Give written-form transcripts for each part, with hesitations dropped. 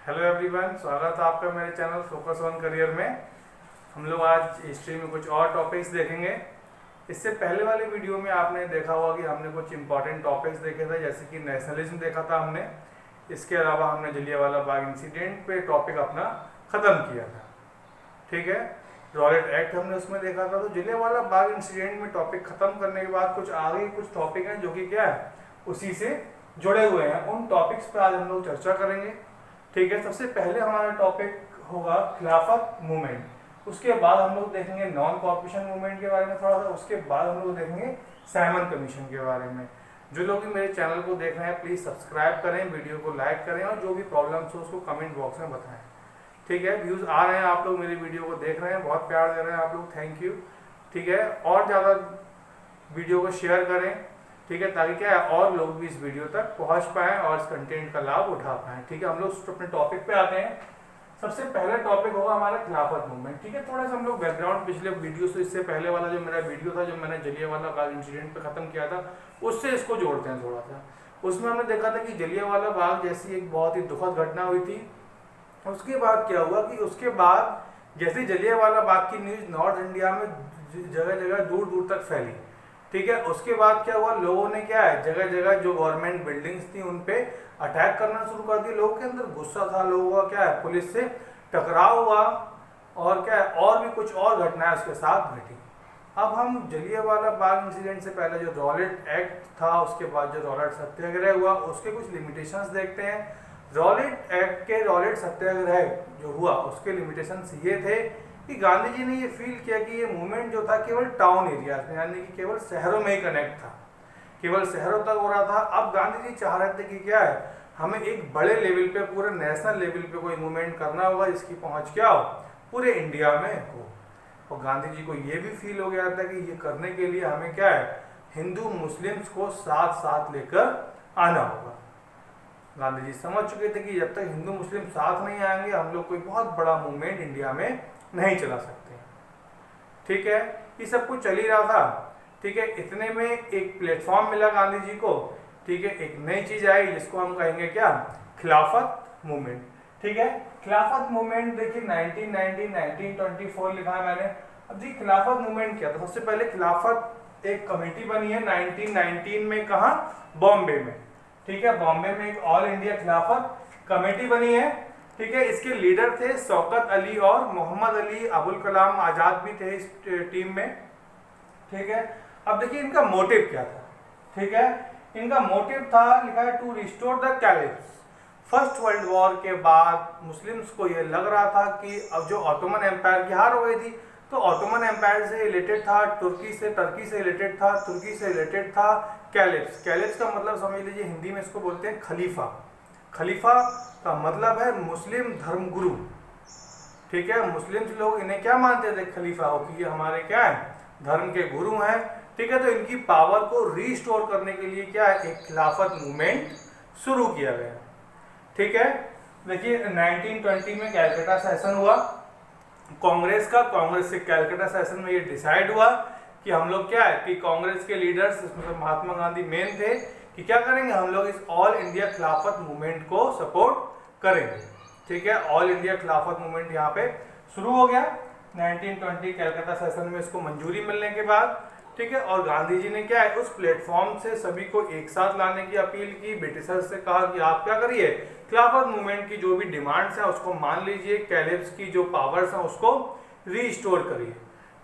Hello everyone, स्वागत है आपका मेरे चैनल फोकस ऑन करियर में। हम लोग आज हिस्ट्री में कुछ और टॉपिक्स देखेंगे। इससे पहले वाली वीडियो में आपने देखा होगा कि हमने कुछ इंपॉर्टेंट टॉपिक्स देखे थे, जैसे कि नेशनलिज्म देखा था हमने। इसके अलावा हमने जलियांवाला बाग इंसिडेंट पे टॉपिक अपना ख़त्म किया था। ठीक है, रॉलेट एक्ट हमने उसमें देखा था। तो जलियांवाला बाग इंसिडेंट में टॉपिक ख़त्म करने के बाद कुछ आगे कुछ टॉपिक हैं जो कि क्या है, उसी से जुड़े हुए हैं। उन टॉपिक्स पर आज हम लोग चर्चा करेंगे। ठीक है, सबसे पहले हमारा टॉपिक होगा खिलाफत मूवमेंट। उसके बाद हम लोग देखेंगे नॉन कॉर्पोरेशन मूवमेंट के बारे में थोड़ा सा। उसके बाद हम लोग देखेंगे साइमन कमीशन के बारे में। जो लोग मेरे चैनल को देख रहे हैं प्लीज़ सब्सक्राइब करें, वीडियो को लाइक करें और जो भी प्रॉब्लम्स हो उसको कमेंट बॉक्स में बताएं। ठीक है, व्यूज़ आ रहे हैं, आप लोग मेरी वीडियो को देख रहे हैं, बहुत प्यार दे रहे हैं आप लोग, थैंक यू। ठीक है, और ज़्यादा वीडियो को शेयर करें। ठीक है, ताकि क्या है और लोग भी इस वीडियो तक पहुंच पाएं और इस कंटेंट का लाभ उठा पाएं। ठीक है, हम लोग अपने टॉपिक पे आते हैं। सबसे पहला टॉपिक होगा हमारा खिलाफत मूवमेंट। ठीक है, थोड़ा सा हम लोग बैकग्राउंड पिछले वीडियो से, इससे पहले वाला जो मेरा वीडियो था जो मैंने जलियांवाला बाग इंसिडेंट पे खत्म किया था, उससे इसको जोड़ते हैं थोड़ा सा। उसमें हमने देखा था कि जलियांवाला बाग जैसी एक बहुत ही दुखद घटना हुई थी। उसके बाद क्या हुआ कि उसके बाद जैसे जलियांवाला बाग की न्यूज़ नॉर्थ इंडिया में जगह जगह दूर दूर तक फैली। ठीक है, उसके बाद क्या हुआ, लोगों ने क्या है जगह जगह जो गवर्नमेंट बिल्डिंग्स थी उन पे अटैक करना शुरू कर दिया। लोगों के अंदर गुस्सा था, लोगों का क्या है पुलिस से टकराव हुआ और क्या है और भी कुछ और घटनाएं उसके साथ घटी। अब हम जलियांवाला बाग इंसिडेंट से पहले जो रॉलेट एक्ट था, उसके बाद जो रॉलेट सत्याग्रह हुआ, उसके कुछ लिमिटेशंस देखते हैं। रॉलेट एक्ट के रॉलेट सत्याग्रह जो हुआ उसके लिमिटेशंस ये थे कि गांधी जी ने ये फील किया कि ये मूवमेंट जो था केवल टाउन एरियाज में, यानी कि केवल शहरों में ही कनेक्ट था, केवल शहरों तक हो रहा था। अब गांधी जी चाह रहे थे कि क्या है, हमें एक बड़े लेवल पे, पूरे नेशनल लेवल पे कोई मूवमेंट करना होगा जिसकी पहुंच क्या हो, पूरे इंडिया में हो। और गांधी जी को ये भी फील हो गया था कि ये करने के लिए हमें क्या है, हिंदू मुस्लिम्स को साथ साथ लेकर आना होगा। गांधी जी समझ चुके थे कि जब तक हिंदू मुस्लिम साथ नहीं आएंगे हम लोग कोई बहुत बड़ा मूवमेंट इंडिया में नहीं चला सकते। ठीक है, ये सब कुछ चल ही रहा था। ठीक है, इतने में एक प्लेटफॉर्म मिला गांधी जी को। ठीक है, एक नई चीज आई जिसको हम कहेंगे क्या, खिलाफत मूवमेंट। ठीक है, खिलाफत मूवमेंट देखिए 1924 लिखा है मैंने। अब जी खिलाफत मूवमेंट क्या था, सबसे पहले खिलाफत एक कमेटी बनी है 1919 में, कहा, बॉम्बे में। ठीक है, बॉम्बे में एक ऑल इंडिया खिलाफत कमेटी बनी है। ठीक है, इसके लीडर थे शौकत अली और मोहम्मद अली, अबुल कलाम आजाद भी थे इस टीम में। ठीक है, अब देखिए इनका मोटिव क्या था। ठीक है, इनका मोटिव था, लिखा है, to restore the caliphs. First world war के बाद मुस्लिम्स को यह लग रहा था कि अब जो ऑटोमन एम्पायर की हार हो गई थी, तो ऑटोमन एम्पायर से रिलेटेड था, टर्की से रिलेटेड था, तुर्की से रिलेटेड था कैलिफ्स। कैलिफ्स का मतलब समझ लीजिए, हिंदी में इसको बोलते हैं खलीफा। खलीफा का मतलब है मुस्लिम धर्मगुरु। ठीक है, मुस्लिम्स लोग इन्हें क्या मानते थे, खलीफा हो, कि ये हमारे क्या है, धर्म के गुरु हैं। ठीक है, तो इनकी पावर को रीस्टोर करने के लिए क्या है, एक खिलाफत मूवमेंट शुरू किया गया। ठीक है, देखिए 1920 में कैलकाटा सेशन हुआ कांग्रेस का। कांग्रेस से कैलकाटा सेशन में ये डिसाइड हुआ कि हम लोग क्या है कि कांग्रेस के लीडर्स, इसमें महात्मा गांधी मेन थे, कि क्या करेंगे, हम लोग इस ऑल इंडिया खिलाफत मूवमेंट को सपोर्ट करेंगे। ठीक है, ऑल इंडिया खिलाफत मूवमेंट यहाँ पे शुरू हो गया 1920 कैलकाटा सेशन में, इसको मंजूरी मिलने के बाद। ठीक है, और गांधी जी ने क्या है, उस प्लेटफॉर्म से सभी को एक साथ लाने की अपील की। ब्रिटिशर्स से कहा कि आप क्या करिए, खिलाफत मूवमेंट की जो भी डिमांड्स हैं उसको मान लीजिए, कैलिफ्स की जो पावर्स हैं उसको रीस्टोर करिए।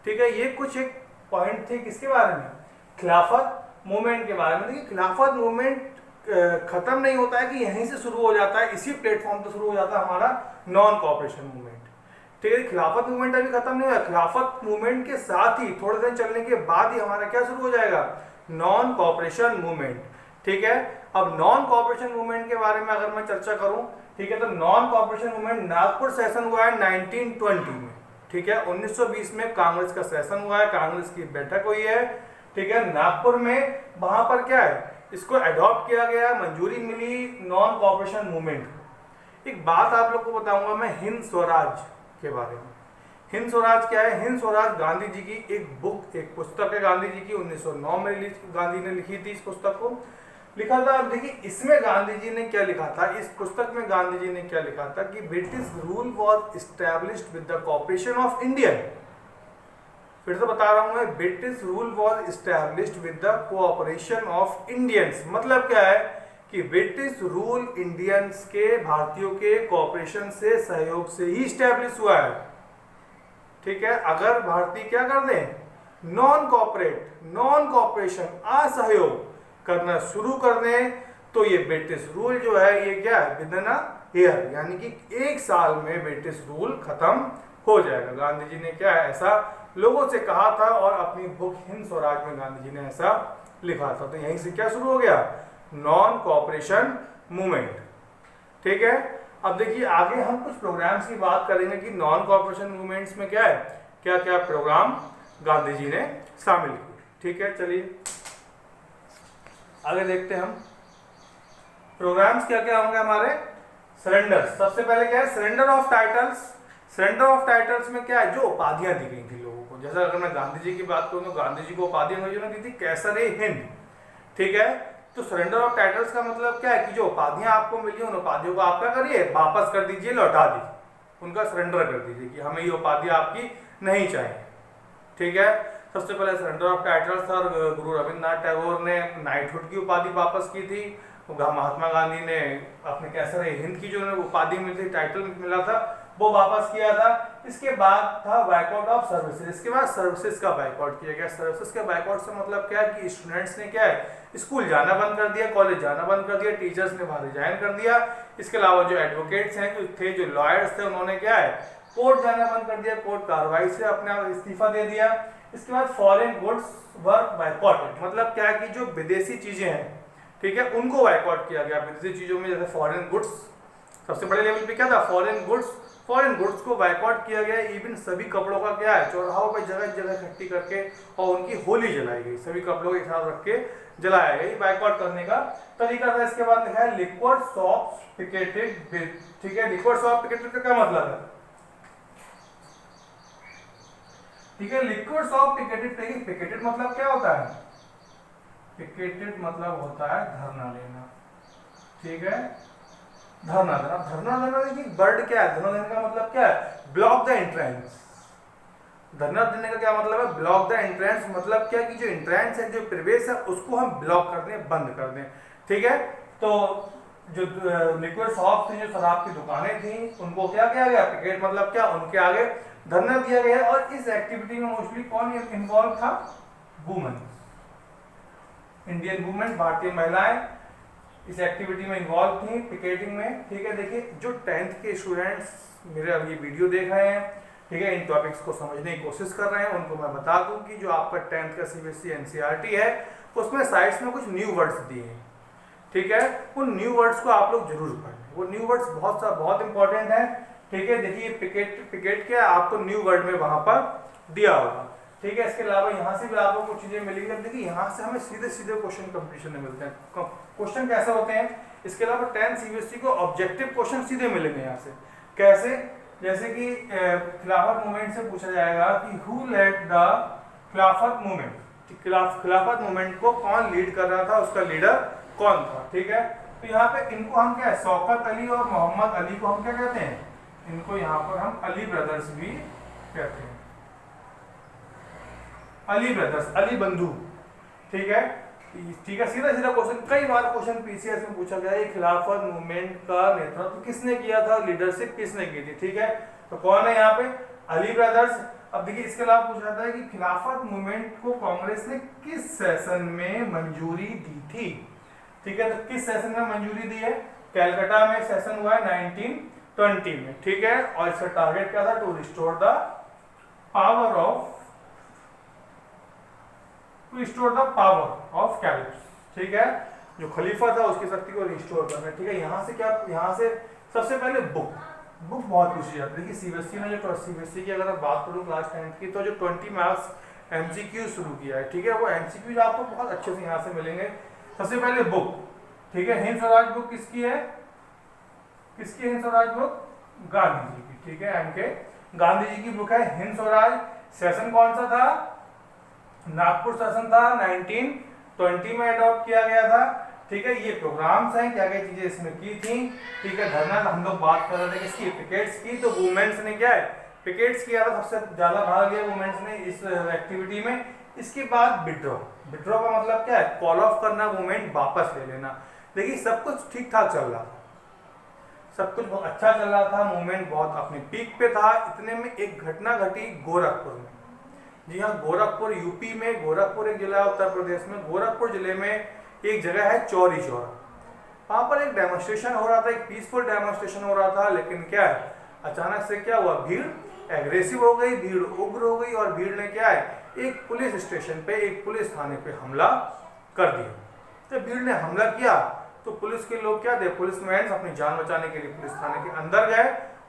ठीक है, ये कुछ एक पॉइंट थे किसके बारे में, खिलाफत मूवमेंट के बारे में। देखिए खिलाफत मूवमेंट खत्म नहीं होता है कि यहीं से शुरू हो जाता है, इसी प्लेटफॉर्म से शुरू हो जाता है हमारा नॉन कॉपरेशन मूवमेंट। ठीक है, खिलाफत मूवमेंट अभी खत्म नहीं हुआ। खिलाफत मूवमेंट के साथ ही थोड़े दिन चलने के बाद ही हमारा क्या शुरू हो जाएगा, नॉन कॉपरेशन मूवमेंट। ठीक है, अब नॉन कॉपरेशन मूवमेंट के बारे में अगर मैं चर्चा करूं, ठीक है, तो non cooperation movement Nagpur session हुआ है 1920 में। ठीक है, 1920 में कांग्रेस का सेशन हुआ है, कांग्रेस की बैठक हुई है। ठीक है, नागपुर में, वहां पर क्या है, इसको अडॉप्ट किया गया, मंजूरी मिली नॉन कॉपरेशन मूवमेंट को। एक बात आप लोग को बताऊंगा मैं हिंद स्वराज के बारे में। हिंद स्वराज क्या है, हिंद स्वराज गांधी जी की एक बुक, एक पुस्तक है गांधी जी की, 1909 में गांधी ने लिखी थी इस पुस्तक को। लिखा था। अब देखिए इसमें गांधी जी ने क्या लिखा था, इस पुस्तक में गांधी जी ने क्या लिखा था कि British rule was established with the cooperation of Indian. फिर से बता रहा हूं मैं, British rule was established with the cooperation of Indians. मतलब क्या है कि ब्रिटिश रूल इंडियंस के, भारतीयों के कोऑपरेशन से, सहयोग से ही इस्टेब्लिश हुआ है। ठीक है, अगर भारतीय क्या कर दें, नॉन कोऑपरेशन, असहयोग करना शुरू कर दें, तो ये ब्रिटिश रूल जो है ये क्या है, विद इन अ ईयर, यानी कि 1 साल में ब्रिटिश रूल खत्म हो जाएगा। गांधी जी ने क्या है ऐसा लोगों से कहा था और अपनी बुक हिंद स्वराज में गांधी जी ने ऐसा लिखा था। तो यहीं से क्या शुरू हो गया, नॉन कोऑपरेशन मूवमेंट। ठीक है, अब देखिए आगे हम कुछ प्रोग्राम्स की बात करेंगे कि नॉन कोऑपरेशन मूवमेंट्स में क्या है, क्या क्या प्रोग्राम गांधी जी ने शामिल किए। ठीक है, चलिए आगे देखते हैं हम प्रोग्राम्स क्या क्या होंगे हमारे। सरेंडर, सबसे पहले क्या है, surrender of titles. Surrender of titles में क्या है, जो उपाधियां दी गई थी लोगों को। जैसा अगर मैं गांधी जी की बात करूं तो गांधी जी को उपाधियां दी थी कैसर-ए हिंद। ठीक है, तो सरेंडर ऑफ टाइटल्स का मतलब क्या है कि जो उपाधियां आपको मिली उन उपाधियों को आप क्या करिए, वापस कर दीजिए, लौटा दीजिए, उनका सरेंडर कर दीजिए कि हमें ये उपाधियां आपकी नहीं चाहिए। ठीक है, सबसे पहले सरेंडर ऑफ टाइटल्स था, गुरु रविंद्रनाथ टैगोर ने नाइटहुड की उपाधि वापस की थी, महात्मा गांधी ने अपने कैसर हिंद की जो उपाधि मिली थी, टाइटल मिला था, वो वापस किया था। इसके बाद था बायकॉट ऑफ सर्विसेज। इसके बाद सर्विसेज का बायकॉट किया गया। सर्विसेज के बायकॉट से मतलब क्या है कि स्टूडेंट्स ने क्या है, स्कूल जाना बंद कर दिया, कॉलेज जाना बंद कर दिया, टीचर्स ने वहां रिजाइन कर दिया। इसके अलावा जो एडवोकेट्स हैं, जो थे, जो लॉयर्स थे, उन्होंने क्या है, कोर्ट जाना बंद कर दिया, कोर्ट कार्रवाई से अपने आप इस्तीफा दे दिया। इसके बाद फॉरेन गुड्स वर बायकॉटेड, मतलब क्या है कि जो विदेशी चीजें हैं, ठीक है, उनको बायकॉट किया गया। विदेशी चीजों में जैसे फॉरेन गुड्स, सबसे बड़े लेवल पे क्या था, फॉरेन गुड्स को बायकॉट किया गया। इवन सभी कपड़ों का क्या है, चौराहों पर जगह जगह इकट्ठी करके और उनकी होली जलाई गई, सभी कपड़ों के साथ रख के जलाया गया। बायकॉट करने का तरीका था। इसके बाद लिखा है लिक्विड शॉप्स पिकेटेड। ठीक है, लिक्विड शॉप पिकेटेड का क्या मतलब है, ठीक है, लिक्विड शॉप पिकेटेड। पिकेटेड मतलब क्या होता है, पिकेटेड मतलब होता है धरना लेना। ठीक है, धरना देना। धरना देना देखिए वर्ड क्या है, धरना देने का मतलब क्या है, ब्लॉक द एंट्रेंस। धरना देने का क्या मतलब है, ब्लॉक द एंट्रेंस। मतलब क्या कि जो एंट्रेंस है, जो प्रवेश है, उसको हम ब्लॉक कर दें, बंद कर दें। ठीक है, तो जो लिक्विड शॉप थी, जो शराब की दुकानें थी, उनको क्या किया गया, पिकेट मतलब क्या, उनके आगे धरना दिया गया। और इस एक्टिविटी में मोस्टली कौन इन्वॉल्व था, वुमेन, इंडियन वुमेन, भारतीय महिलाएं इस एक्टिविटी में इन्वॉल्व थी, पिकेटिंग में। ठीक है, देखिए जो 10th के स्टूडेंट्स मेरे अब ये वीडियो देख रहे हैं, ठीक है, इन टॉपिक्स को समझने की कोशिश कर रहे हैं, उनको मैं बता दूं कि जो आपका 10th का सीबीएसई एनसीईआरटी है, उसमें साइड्स में कुछ न्यू वर्ड्स दिए हैं। ठीक है, उन न्यू वर्ड्स को आप लोग जरूर पढ़ें, वो न्यू वर्ड्स बहुत इंपॉर्टेंट है। ठीक है, देखिए पिकेट क्या आपको न्यू वर्ड में वहां पर दिया होगा। ठीक है, इसके अलावा यहाँ से भी आपको कुछ चीजें मिलेंगी। देखिए यहाँ से हमें सीधे सीधे क्वेश्चन कंपटीशन में मिलते हैं। क्वेश्चन कैसे होते हैं, इसके अलावा 10 सीबीएसई को ऑब्जेक्टिव क्वेश्चन सीधे मिलेंगे यहाँ से। कैसे, जैसे कि खिलाफत मूवमेंट से पूछा जाएगा कि हु लेड द खिलाफत मूवमेंट। खिलाफत मूवमेंट को कौन लीड कर रहा था, उसका लीडर कौन था। ठीक है, तो यहाँ पे इनको हम क्या है, शौकत अली और मोहम्मद अली को हम क्या कहते हैं, इनको यहाँ पर हम अली ब्रदर्स भी कहते हैं, अली ब्रदर्स, अली बंधु। ठीक है, सीधा सीधा क्वेश्चन, कई बार क्वेश्चन पीसीएस में पूछा गया है, खिलाफत मूवमेंट का नेतृत्व किसने किया था, लीडरशिप किसने की थी। ठीक है, तो कौन है यहाँ पे, अली ब्रदर्स। अब देखिए इसके अलावा पूछा जाता है कि खिलाफत मूवमेंट को कांग्रेस ने किस सेशन में मंजूरी दी थी। ठीक है, तो किस सेशन में मंजूरी दी है, कैलकाटा में सेशन हुआ है 1920 में। ठीक है, और इसका टारगेट क्या था, to restore the power of caliphs. ठीक है, जो खलीफा था उसकी शक्ति को रिस्टोर करना। ठीक है, यहाँ से क्या, यहाँ से सबसे पहले बुक बहुत पूछी जाती है। देखिए सीबीएसई ने जो सीबीएसई की अगर आप बात करूँ क्लास 10th की, तो जो 20 मार्क्स एमसीक्यू शुरू किया है। ठीक है, वो एमसीक्यू आपको बहुत अच्छे से यहाँ से मिलेंगे। सबसे पहले बुक, ठीक है, हिंद स्वराज बुक किसकी है, हिंद स्वराज बुक गांधी जी की। ठीक है, एमके गांधी जी की बुक है हिंद स्वराज। सेशन कौन सा था, नागपुर सेशन था, 1920 में अडॉप्ट किया गया था। ठीक है, ये प्रोग्राम्स हैं, क्या क्या चीजें इसमें की थी। ठीक है, धरना हम लोग बात कर रहे थे किसकी, पिकेट्स की। तो वुमेन्स ने क्या है, पिकेट्स किया था, सबसे ज्यादा भाग लिया वुमेन्स ने इस एक्टिविटी में। इसके बाद विड्रॉ, विड्रॉ का मतलब क्या है, कॉल ऑफ करना, मूवमेंट वापस ले लेना। देखिए सब कुछ ठीक ठाक चल रहा था, सब कुछ बहुत अच्छा चल रहा था, मूवमेंट बहुत अपने पीक पे था। इतने में एक घटना घटी गोरखपुर में। जी हाँ, गोरखपुर यूपी में, गोरखपुर एक जिला है उत्तर प्रदेश में। गोरखपुर जिले में एक जगह है चौरी चौरा, वहां पर एक डेमोन्स्ट्रेशन हो रहा था, एक पीसफुल डेमोन्स्ट्रेशन हो रहा था। लेकिन क्या है, अचानक से क्या हुआ, भीड़ एग्रेसिव हो गई, भीड़ उग्र हो गई, और भीड़ ने क्या है, एक पुलिस स्टेशन पे, एक पुलिस थाने पे हमला कर दिया। तो भीड़ ने हमला किया तो पुलिस के लोग क्या थे, पुलिसमैन अपनी जान बचाने के लिए पुलिस थाने के अंदर गए।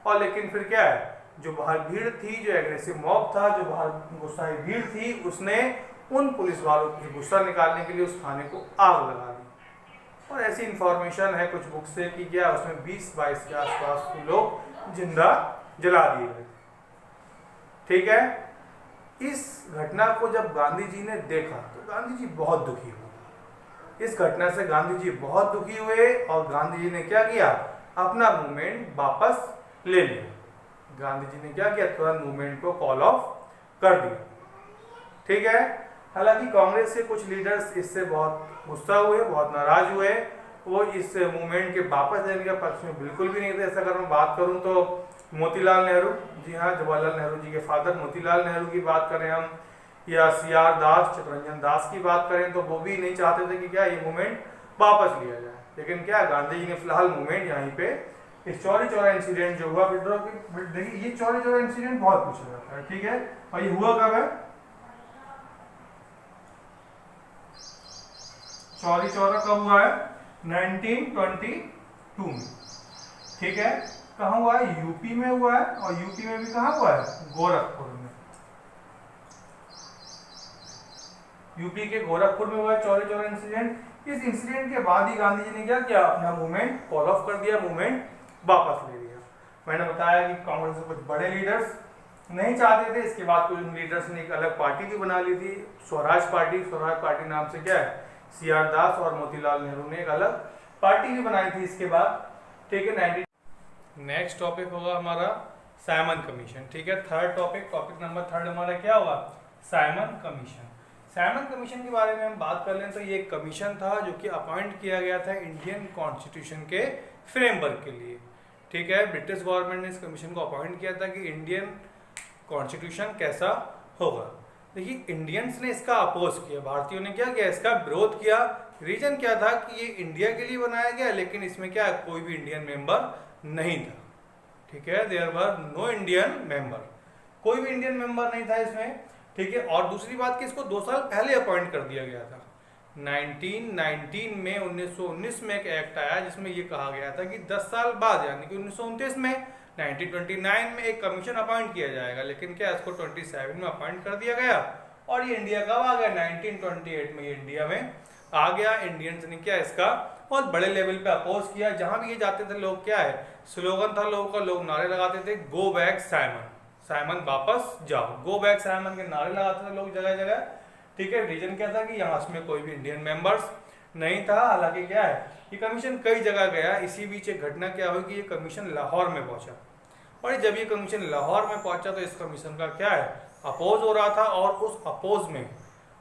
और लेकिन फिर क्या है, जो बाहर भीड़ थी, जो एग्रेसिव मॉब था, जो बाहर गुस्साई भीड़ थी, उसने उन पुलिस वालों की गुस्सा निकालने के लिए उस थाने को आग लगा दी। और ऐसी इंफॉर्मेशन है कुछ बुक से कि क्या उसमें 20-22 के आसपास लोग जिंदा जला दिए गए। ठीक है, इस घटना को जब गांधी जी ने देखा तो गांधी जी बहुत दुखी हुए। इस घटना से गांधी जी बहुत दुखी हुए और गांधी जी ने क्या किया, अपना मूवमेंट वापस ले लिया। गांधी जी ने क्या किया, तुरंत मूवमेंट को कॉल ऑफ कर दिया। ठीक है, हालांकि कांग्रेस के कुछ लीडर्स इससे बहुत गुस्सा हुए, बहुत नाराज हुए। वो इस मूवमेंट के वापस लेने के पक्ष में बिल्कुल भी नहीं थे। ऐसा अगर मैं बात करूं तो मोतीलाल नेहरू, जी हाँ, जवाहरलाल नेहरू जी के फादर मोतीलाल नेहरू की बात करें हम, या सीआर दास, चित्तरंजन दास की बात करें, तो वो भी नहीं चाहते थे कि क्या ये मूवमेंट वापस लिया जाए। लेकिन क्या, गांधी जी ने फिलहाल मूवमेंट यहीं पे, इस चौरी चौरा इंसिडेंट जो हुआ विड्रॉ की, देखिए ये चौरी चौरा इंसिडेंट बहुत पूछा जाता है। ठीक है, और ये हुआ कब है, चौरी चौरा कब हुआ है, 1922 में। ठीक है, कहाँ हुआ है, यूपी में हुआ है, और यूपी में भी कहाँ हुआ है, गोरखपुर में। यूपी के गोरखपुर में हुआ है चौरी चौरा इंसिडेंट। इस इंसिडेंट के बाद ही गांधी जी ने क्या किया, अपना मूवमेंट कॉल ऑफ कर दिया, मूवमेंट वापस ले लिया। मैंने बताया कि कांग्रेस के कुछ बड़े लीडर्स नहीं चाहते थे। इसके बाद कुछ लीडर्स ने एक अलग पार्टी भी बना ली थी, स्वराज पार्टी। स्वराज पार्टी नाम से क्या है, सीआर दास और मोतीलाल नेहरू ने एक अलग पार्टी भी बनाई थी इसके बाद। ठीक है, नेक्स्ट टॉपिक होगा हमारा साइमन कमीशन। ठीक है, थर्ड टॉपिक, टॉपिक नंबर 3 हमारा क्या होगा, साइमन कमीशन। साइमन कमीशन के बारे में हम बात कर लें तो ये एक कमीशन था जो कि अपॉइंट किया गया था इंडियन कॉन्स्टिट्यूशन के फ्रेमवर्क के लिए। ठीक है, ब्रिटिश गवर्नमेंट ने इस कमीशन को अपॉइंट किया था कि इंडियन कॉन्स्टिट्यूशन कैसा होगा। देखिए, इंडियंस ने इसका अपोज किया, भारतीयों ने क्या किया, इसका विरोध किया। रीजन क्या था कि ये इंडिया के लिए बनाया गया, लेकिन इसमें क्या कोई भी इंडियन मेंबर नहीं था। ठीक है, there were no Indian member, कोई भी इंडियन मेंबर नहीं था इसमें। ठीक है, और दूसरी बात कि इसको 2 साल पहले अपॉइंट कर दिया गया था। 1919 में 1919 में एक एक्ट आया जिसमें ये कहा गया था कि 10 साल बाद, यानी कि 1929 में, 1929 में एक कमीशन अपॉइंट किया जाएगा। लेकिन क्या इसको 27 में अपॉइंट कर दिया गया, और ये इंडिया कब आ गया, 1928 में ये इंडिया में आ गया। इंडियंस ने क्या इसका बहुत बड़े लेवल पे अपोज किया। जहां भी ये जाते थे लोग क्या है, स्लोगन था लोगों का, लोग नारे लगाते थे, गो बैक साइमन, साइमन वापस जाओ, गो बैक साइमन के नारे लगाते थे लोग जगह जगह। ठीक है, रीजन क्या था कि यहाँ इसमें कोई भी इंडियन मेंबर्स नहीं था। हालांकि क्या है, ये कमीशन कई जगह गया। इसी बीच एक घटना क्या हुई कि ये कमीशन लाहौर में पहुंचा, और जब ये कमीशन लाहौर में पहुंचा तो इस कमीशन का क्या है, अपोज हो रहा था। और उस अपोज में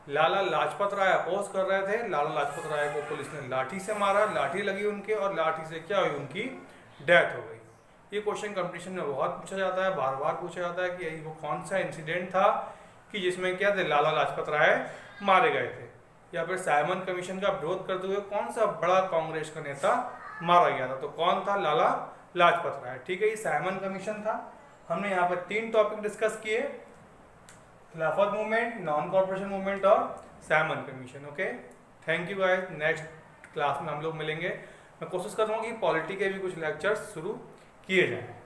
लाला लाजपत राय अपोज कर रहे थे। लाला लाजपत राय को पुलिस ने लाठी से मारा, लाठी लगी उनके, और लाठी से क्या हुई, उनकी डेथ हो गई। ये क्वेश्चन कंपटीशन में बहुत पूछा जाता है, बार बार पूछा जाता है कि वो कौन सा इंसिडेंट था कि जिसमें क्या थे, लाला लाजपत राय मारे गए थे, या फिर साइमन कमीशन का विरोध करते हुए कौन सा बड़ा कांग्रेस का नेता मारा गया था। तो कौन था, लाला लाजपत राय। ठीक है, ये साइमन कमीशन था। हमने यहाँ पर 3 टॉपिक डिस्कस किए, खिलाफत मूवमेंट, नॉन कॉर्पोरेशन मूवमेंट और Simon commission. Okay, thank you guys. Next class में हम लोग मिलेंगे। मैं कोशिश करूँगा कि पॉलिटी के भी कुछ लेक्चर्स शुरू किए जाएं।